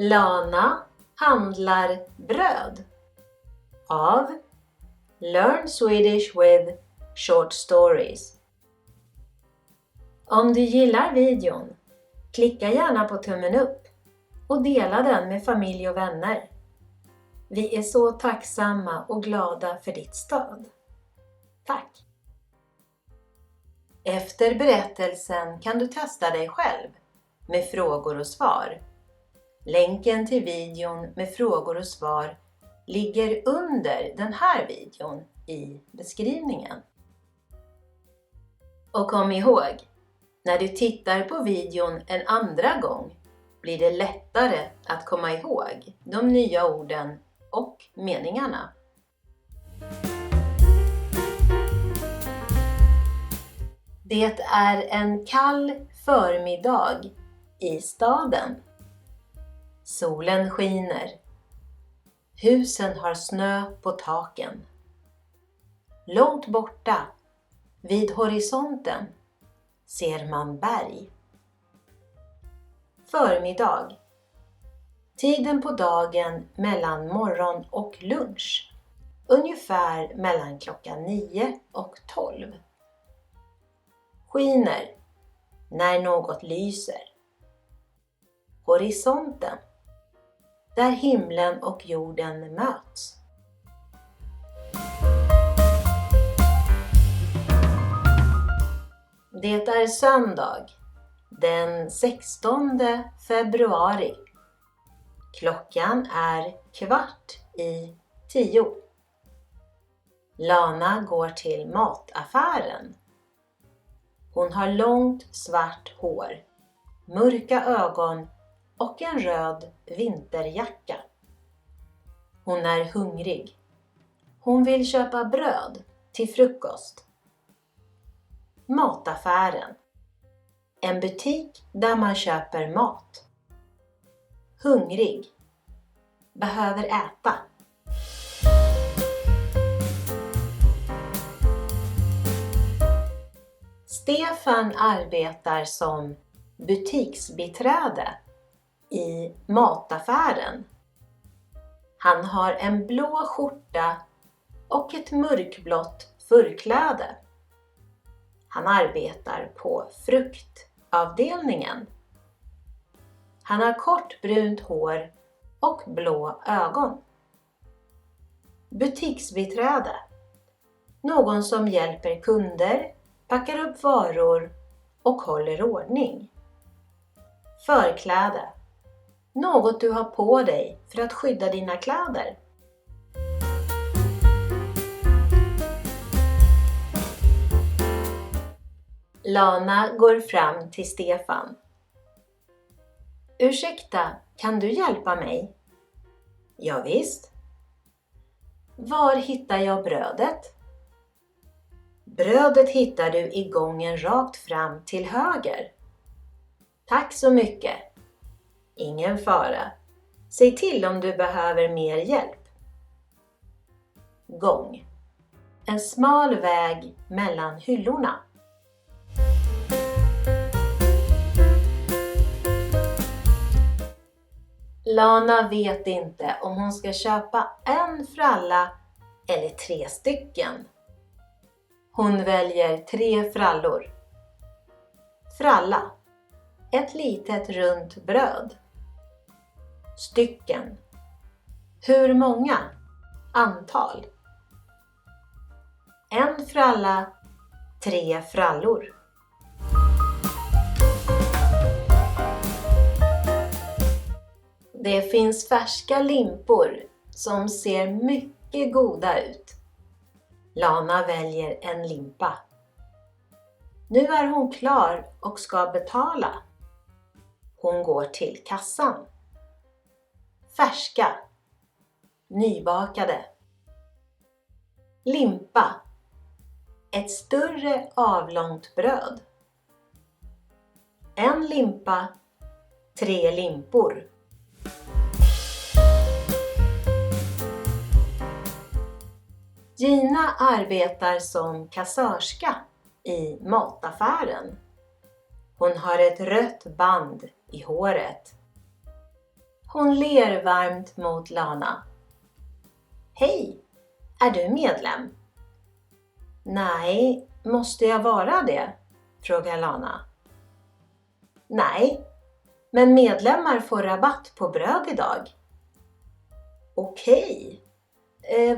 Lana handlar bröd av Learn Swedish with Short Stories. Om du gillar videon, klicka gärna på tummen upp och dela den med familj och vänner. Vi är så tacksamma och glada för ditt stöd. Tack! Efter berättelsen kan du testa dig själv med frågor och svar. Länken till videon med frågor och svar ligger under den här videon i beskrivningen. Och kom ihåg, när du tittar på videon en andra gång blir det lättare att komma ihåg de nya orden och meningarna. Det är en kall förmiddag i staden. Solen skiner. Husen har snö på taken. Långt borta, vid horisonten, ser man berg. Förmiddag. Tiden på dagen mellan morgon och lunch. Ungefär mellan klockan 9 och 12. Skiner. När något lyser. Horisonten. Där himlen och jorden möts. Det är söndag, den 16 februari. Klockan är 9:15. Lana går till mataffären. Hon har långt svart hår, mörka ögon och en röd vinterjacka. Hon är hungrig. Hon vill köpa bröd till frukost. Mataffären. En butik där man köper mat. Hungrig. Behöver äta. Stefan arbetar som butiksbiträde i mataffären. Han har en blå skjorta och ett mörkblått förkläde. Han arbetar på fruktavdelningen. Han har kort brunt hår och blå ögon. Butiksbiträde. Någon som hjälper kunder, packar upp varor och håller ordning. Förkläde. Något du har på dig för att skydda dina kläder. Lana går fram till Stefan. Ursäkta, kan du hjälpa mig? Ja, visst. Var hittar jag brödet? Brödet hittar du i gången rakt fram till höger. Tack så mycket. Ingen fara. Säg till om du behöver mer hjälp. Gång. En smal väg mellan hyllorna. Lana vet inte om hon ska köpa en fralla eller 3 stycken. Hon väljer 3 frallor. Fralla. Ett litet runt bröd. Stycken. Hur många? Antal. En fralla, 3 frallor. Det finns färska limpor som ser mycket goda ut. Lana väljer en limpa. Nu är hon klar och ska betala. Hon går till kassan. Färska. Nybakade. Limpa. Ett större avlångt bröd. En limpa, 3 limpor. Gina arbetar som kassörska i mataffären. Hon har ett rött band i håret. Hon ler varmt mot Lana. Hej, är du medlem? Nej, måste jag vara det? Frågar Lana. Nej, men medlemmar får rabatt på bröd idag. Okej.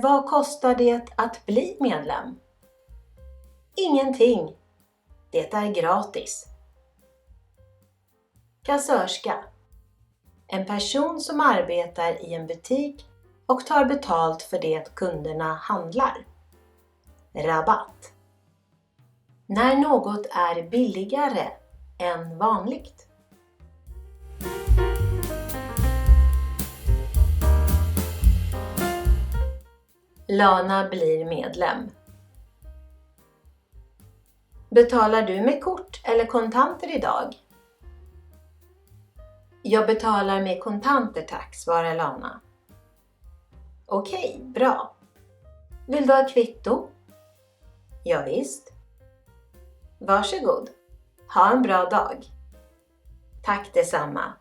Vad kostar det att bli medlem? Ingenting. Det är gratis. Kassörska. En person som arbetar i en butik och tar betalt för det kunderna handlar. Rabatt. När något är billigare än vanligt. Lana blir medlem. Betalar du med kort eller kontanter idag? Jag betalar med kontanter tack, svarar Lana. Okej, bra. Vill du ha kvitto? Ja, visst. Varsågod. Ha en bra dag. Tack detsamma.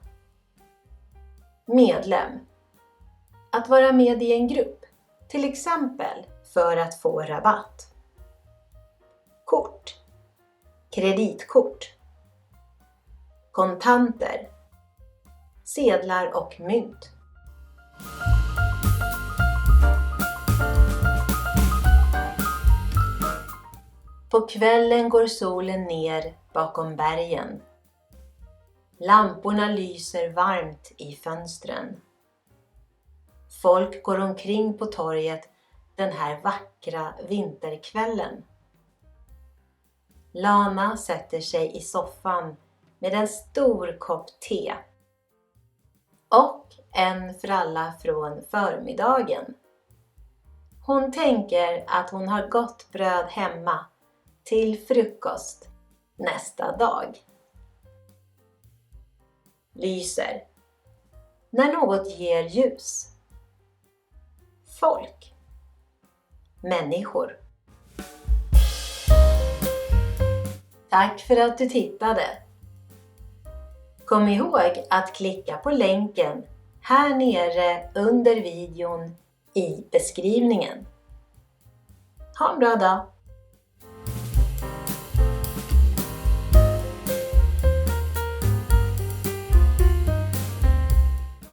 Medlem. Att vara med i en grupp, till exempel för att få rabatt. Kort. Kreditkort. Kontanter. Sedlar och mynt. På kvällen går solen ner bakom bergen. Lamporna lyser varmt i fönstren. Folk går omkring på torget den här vackra vinterkvällen. Lana sätter sig i soffan med en stor kopp te och en fralla från förmiddagen. Hon tänker att hon har gott bröd hemma till frukost nästa dag. Lyser. När något ger ljus. Folk. Människor. Tack för att du tittade. Kom ihåg att klicka på länken här nere under videon i beskrivningen. Ha en bra dag!